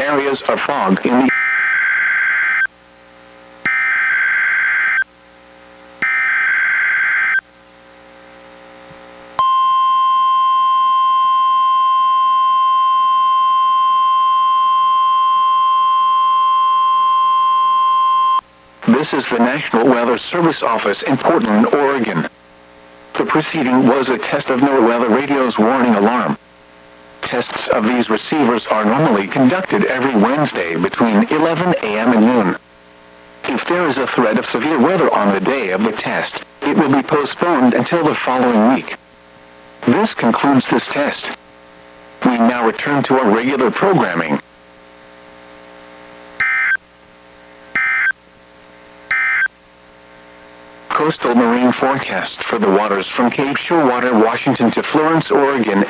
areas of fog in the This is the National Weather Service Office in Portland, Oregon. The preceding was a test of NWR weather radio's warning alarm. Tests of these receivers are normally conducted every Wednesday between 11 a.m. and noon. If there is a threat of severe weather on the day of the test, it will be postponed until the following week. This concludes this test. We now return to our regular programming. Coastal marine forecast for the waters from Cape Shorewater, Washington to Florence, Oregon